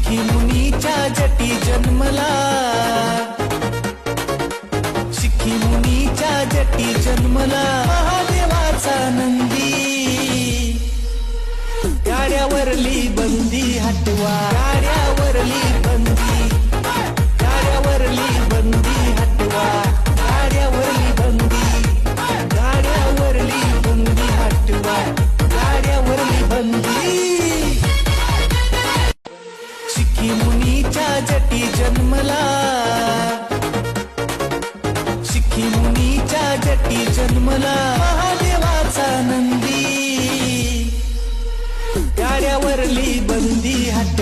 शिखी मुनीच्या जटी जन्मला, शिखी मुनीच्या जटी जन्मला महादेवाचा नंदी, गाड्यावरली बंदी हटवा, गाड्यावरली बंदी, गाड्यावरली बंदी हटवा, गाड्यावरली बंदी, गाड्यावरली बंदी हटवा, गाड्यावरली बंदी। शिखी मुनीच्या जटी जन्मला, शिखी मुनीच्या जटी जन्मला महादेवाचा नंदी, गाड्यावरली बंदी हटवा।